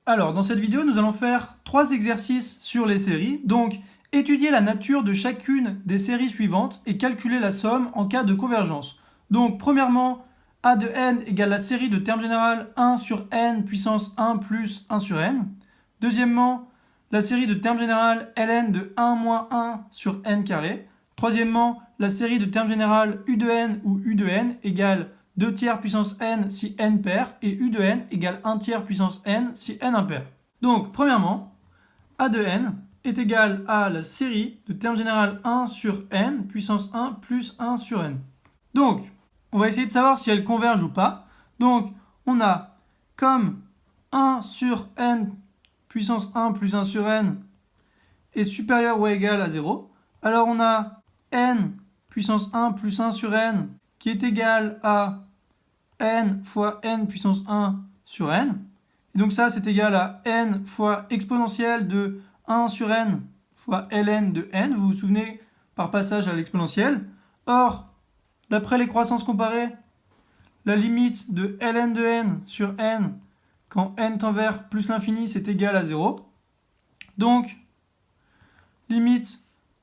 Alors, dans cette vidéo, nous allons faire 3 exercices sur les séries. Donc, étudier la nature de chacune des séries suivantes et calculer la somme en cas de convergence. Donc, premièrement, a de n égale la série de termes général 1 sur n puissance 1 plus 1 sur n. Deuxièmement, la série de termes général ln de 1 moins 1 sur n carré. Troisièmement, la série de termes général u de n ou u de n égale 2 tiers puissance n si n pair et u de n égale 1 tiers puissance n si n impair. Donc, premièrement, a de n est égal à la série de termes général 1 sur n puissance 1 plus 1 sur n. Donc, on va essayer de savoir si elles convergent ou pas. Donc, on a comme 1 sur n puissance 1 plus 1 sur n est supérieur ou égal à 0. Alors, on a n puissance 1 plus 1 sur n qui est égal à n fois n puissance 1 sur n. Et donc ça, c'est égal à n fois exponentielle de 1 sur n fois ln de n. Vous vous souvenez par passage à l'exponentielle. Or, d'après les croissances comparées, la limite de ln de n sur n quand n tend vers plus l'infini, c'est égal à 0. Donc, limite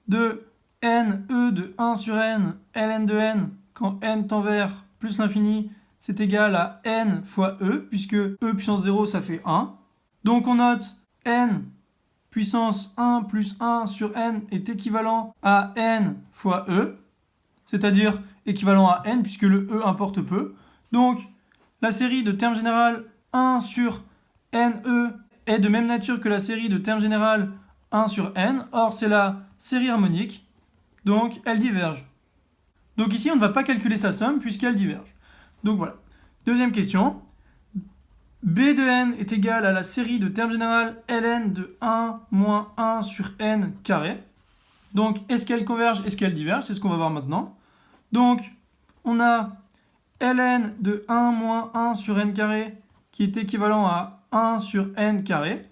de ne de 1 sur n ln de n quand n tend vers plus l'infini, c'est égal à n fois e, puisque e puissance 0, ça fait 1. Donc on note n puissance 1 plus 1 sur n est équivalent à n fois e, c'est-à-dire équivalent à n, puisque le e importe peu. Donc la série de termes général 1 sur ne est de même nature que la série de termes général 1 sur n. Or, c'est la série harmonique, donc elle diverge. Donc ici, on ne va pas calculer sa somme puisqu'elle diverge. Donc voilà. Deuxième question. B de n est égal à la série de termes général ln de 1 moins 1 sur n carré. Donc, est-ce qu'elle converge, est-ce qu'elle diverge? C'est ce qu'on va voir maintenant. Donc, on a ln de 1 moins 1 sur n carré qui est équivalent à 1 sur n carré.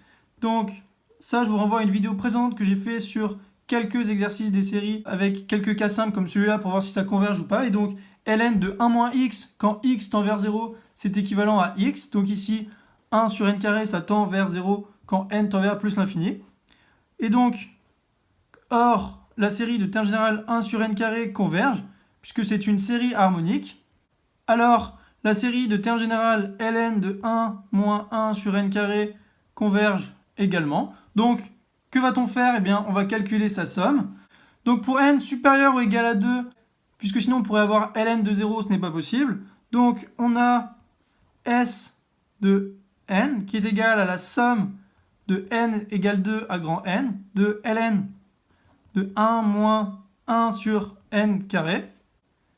Donc, ça, je vous renvoie à une vidéo présente que j'ai fait sur quelques exercices des séries avec quelques cas simples comme celui-là pour voir si ça converge ou pas. Et donc, ln de 1 moins x, quand x tend vers 0, c'est équivalent à x. Donc ici, 1 sur n carré, ça tend vers 0 quand n tend vers plus l'infini. Et donc, or, la série de termes général 1 sur n carré converge, puisque c'est une série harmonique. Alors, la série de termes général ln de 1 moins 1 sur n carré converge également. Donc, que va-t-on faire? Eh bien, on va calculer sa somme. Donc, pour n supérieur ou égal à 2, puisque sinon on pourrait avoir ln de 0, ce n'est pas possible. Donc, on a s de n qui est égal à la somme de n égale 2 à grand N de ln de 1 moins 1 sur n carré,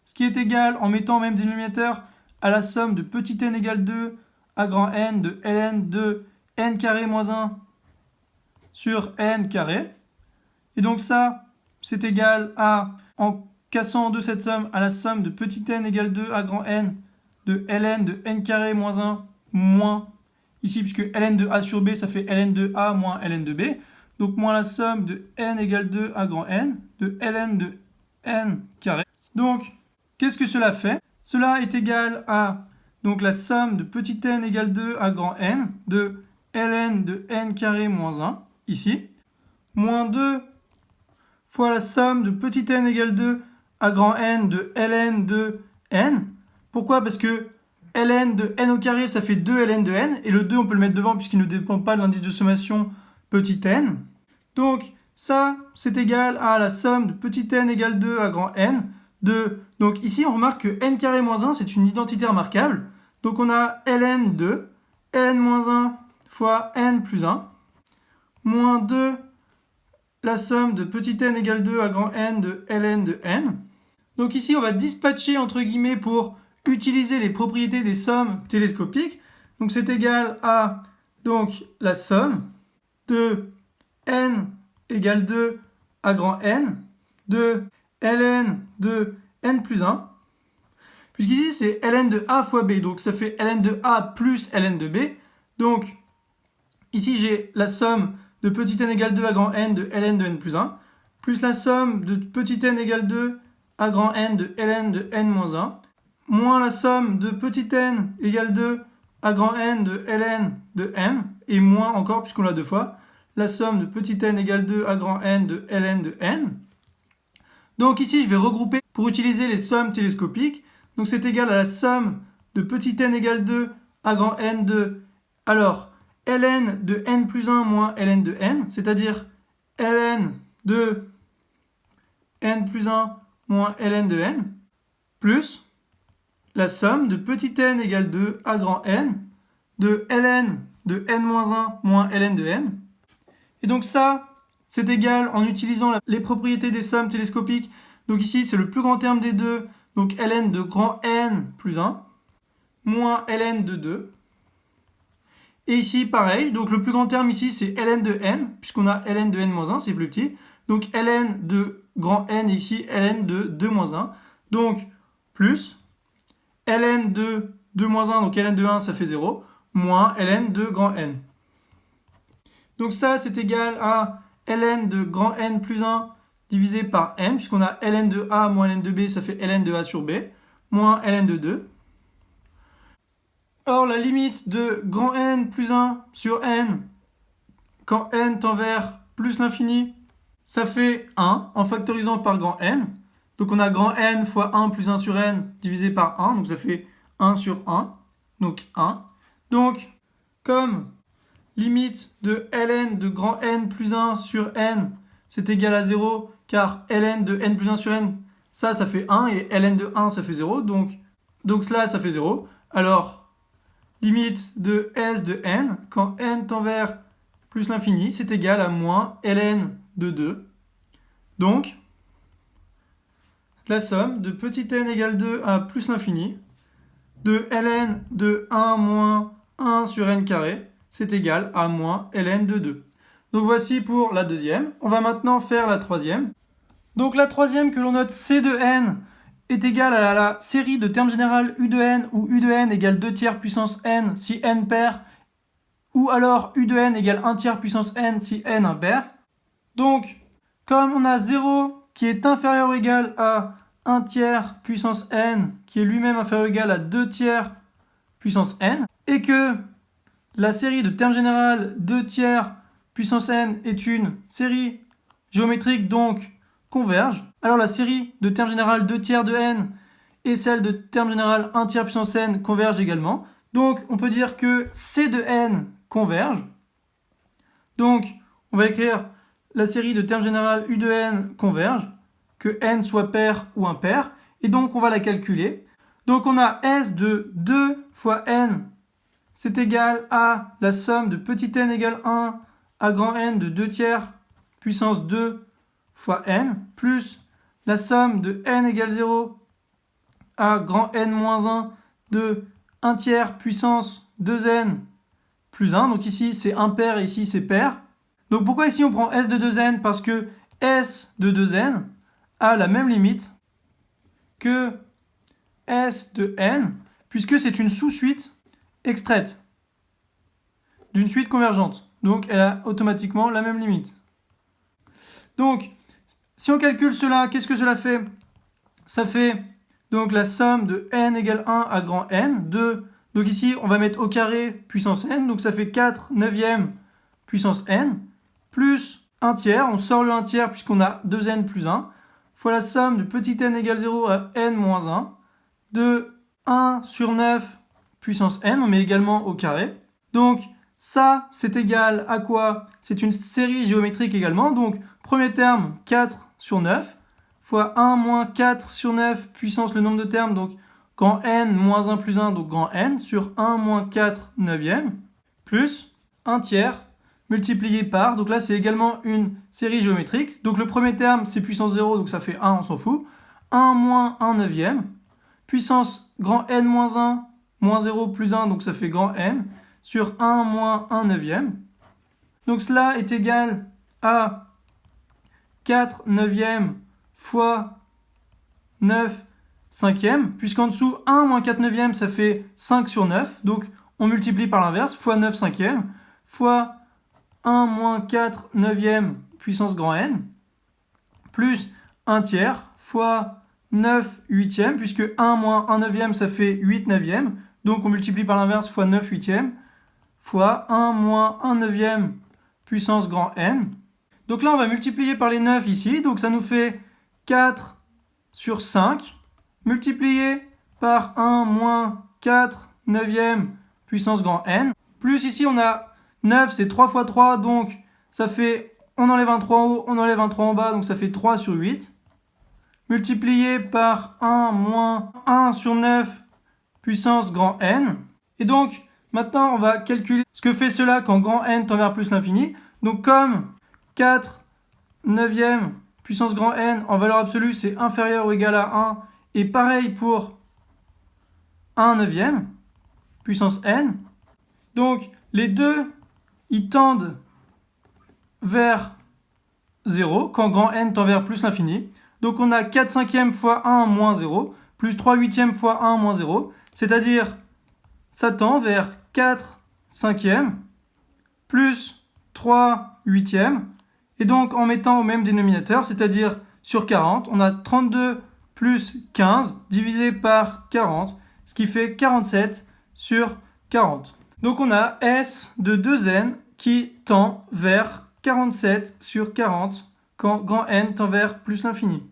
ce qui est égal, en mettant au même dénominateur, à la somme de petit n égale 2 à grand N de ln de n carré moins 1 sur n carré. Et donc ça, c'est égal à, en cassant en deux cette somme, à la somme de petit n égale 2 à grand N de ln de n carré moins 1 moins, ici puisque ln de a sur b, ça fait ln de a moins ln de b. Donc moins la somme de n égale 2 à grand N de ln de n carré. Donc, qu'est-ce que cela fait? Cela est égal à donc, la somme de petit n égale 2 à grand N de ln de n carré moins 1, ici, moins 2 fois la somme de petit n égale 2 à grand N de ln de n. Pourquoi? Parce que ln de n au carré, ça fait 2 ln de n, et le 2, on peut le mettre devant puisqu'il ne dépend pas de l'indice de sommation petit n. Donc, ça, c'est égal à la somme de petit n égale 2 à grand N de... Donc ici, on remarque que n carré moins 1, c'est une identité remarquable. Donc on a ln de n moins 1 fois n plus 1, moins 2, la somme de petit n égale 2 à grand N de ln de n. Donc ici, on va dispatcher, entre guillemets, pour utiliser les propriétés des sommes télescopiques. Donc c'est égal à donc, la somme de n égale 2 à grand N de ln de n plus 1, puisqu'ici c'est ln de a fois b, donc ça fait ln de a plus ln de b. Donc ici j'ai la somme de petit n égale 2 à grand N de ln de n plus 1, plus la somme de petit n égale 2 à grand N de ln de n moins 1, moins la somme de petit n égale 2 a grand N de ln de n, et moins encore puisqu'on l'a deux fois, la somme de petit n égale 2 a grand N de ln de n. Donc ici, je vais regrouper pour utiliser les sommes télescopiques. Donc c'est égal à la somme de petit n égale 2 a grand N de, alors, ln de n plus 1 moins ln de n, c'est-à-dire ln de n plus 1 moins ln de n, plus la somme de petit n égale 2 a grand N de ln de n-1 moins ln de n. Et donc ça, c'est égal en utilisant les propriétés des sommes télescopiques. Donc ici, c'est le plus grand terme des deux, donc ln de grand N plus 1, moins ln de 2. Et ici, pareil, donc le plus grand terme ici, c'est ln de n, puisqu'on a ln de n moins 1, c'est plus petit. Donc ln de grand N, ici, ln de 2 moins 1. Donc, plus ln de 2 moins 1, donc ln de 1, ça fait 0, moins ln de grand N. Donc ça, c'est égal à ln de grand N plus 1 divisé par n, puisqu'on a ln de A moins ln de B, ça fait ln de A sur B, moins ln de 2. Or, la limite de grand N plus 1 sur n, quand n tend vers plus l'infini, ça fait 1 en factorisant par grand N. Donc on a grand N fois 1 plus 1 sur n divisé par 1, donc ça fait 1 sur 1, donc 1. Donc, comme limite de ln de grand N plus 1 sur n, c'est égal à 0, car ln de n plus 1 sur n, ça fait 1, et ln de 1, ça fait 0, donc cela, ça fait 0. Alors, limite de s de n, quand n tend vers plus l'infini, c'est égal à moins ln de 2. Donc, la somme de petit n égale 2 à plus l'infini, de ln de 1 moins 1 sur n carré, c'est égal à moins ln de 2. Donc voici pour la deuxième. On va maintenant faire la troisième. Donc la troisième que l'on note C de n est égale à la série de termes générales U de n, où U de n égale 2 tiers puissance n si n pair, ou alors U de n égale 1 tiers puissance n si n impair. Donc, comme on a 0 qui est inférieur ou égal à 1 tiers puissance n, qui est lui-même inférieur ou égal à 2 tiers puissance n, et que la série de termes générales 2 tiers puissance n est une série géométrique, donc converge, alors la série de termes générales 2 tiers de n et celle de termes générales 1 tiers puissance n convergent également. Donc on peut dire que C de n converge. Donc on va écrire la série de termes générales U de n converge, que n soit pair ou impair, et donc on va la calculer. Donc on a S de 2 fois n, c'est égal à la somme de petit n égale 1 à grand N de 2 tiers puissance 2 fois n, plus la somme de n égale 0 à grand N moins 1 de 1 tiers puissance 2n plus 1. Donc ici c'est impair et ici c'est pair. Donc pourquoi ici on prend S de 2n? Parce que S de 2n a la même limite que S de n, puisque c'est une sous-suite extraite d'une suite convergente. Donc elle a automatiquement la même limite. Donc, si on calcule cela, qu'est-ce que cela fait? Ça fait donc la somme de n égale 1 à grand N, 2. Donc ici, on va mettre au carré puissance n, donc ça fait 4 neuvième puissance n, plus 1 tiers, on sort le 1 tiers puisqu'on a 2n plus 1, fois la somme de petit n égale 0 à n moins 1, de 1 sur 9 puissance n, on met également au carré. Donc ça, c'est égal à quoi? C'est une série géométrique également, donc premier terme, 4 sur 9, fois 1 moins 4 sur 9 puissance le nombre de termes, donc grand N moins 1 plus 1, donc grand N, sur 1 moins 4 neuvième, plus 1 tiers multiplié par, donc là c'est également une série géométrique, donc le premier terme c'est puissance 0, donc ça fait 1, on s'en fout, 1 moins 1 neuvième, puissance grand N moins 1, moins 0 plus 1, donc ça fait grand N, sur 1 moins 1 neuvième. Donc cela est égal à 4 neuvième fois 9 cinquième, puisqu'en dessous 1 moins 4 neuvième ça fait 5 sur 9, donc on multiplie par l'inverse, fois 9 cinquième, fois 1 moins 4 neuvième puissance grand N, plus 1 tiers, fois 9 huitième, puisque 1 moins 1 neuvième ça fait 8 neuvième, Donc on multiplie par l'inverse fois 9 huitièmes fois 1 moins 1 neuvième puissance grand N. Donc là, on va multiplier par les 9 ici. Donc ça nous fait 4 sur 5 multiplié par 1 moins 4 neuvième puissance grand N. Plus ici, on a 9, c'est 3 fois 3. Donc ça fait, on enlève un 3 en haut, on enlève un 3 en bas. Donc ça fait 3 sur 8. Multiplié par 1 moins 1 sur 9 puissance grand N. Et donc, maintenant, on va calculer ce que fait cela quand grand N tend vers plus l'infini. Donc, comme 4 neuvième puissance grand N en valeur absolue, c'est inférieur ou égal à 1. Et pareil pour 1 neuvième puissance N. Donc, les deux, ils tendent vers 0 quand grand N tend vers plus l'infini. Donc, on a 4 cinquièmes fois 1 moins 0, plus 3 huitièmes fois 1 moins 0. C'est-à-dire, ça tend vers 4 cinquièmes plus 3 huitièmes. Et donc, en mettant au même dénominateur, c'est-à-dire sur 40, on a 32 plus 15 divisé par 40, ce qui fait 47 sur 40. Donc, on a S de 2n qui tend vers 47 sur 40 quand grand N tend vers plus l'infini.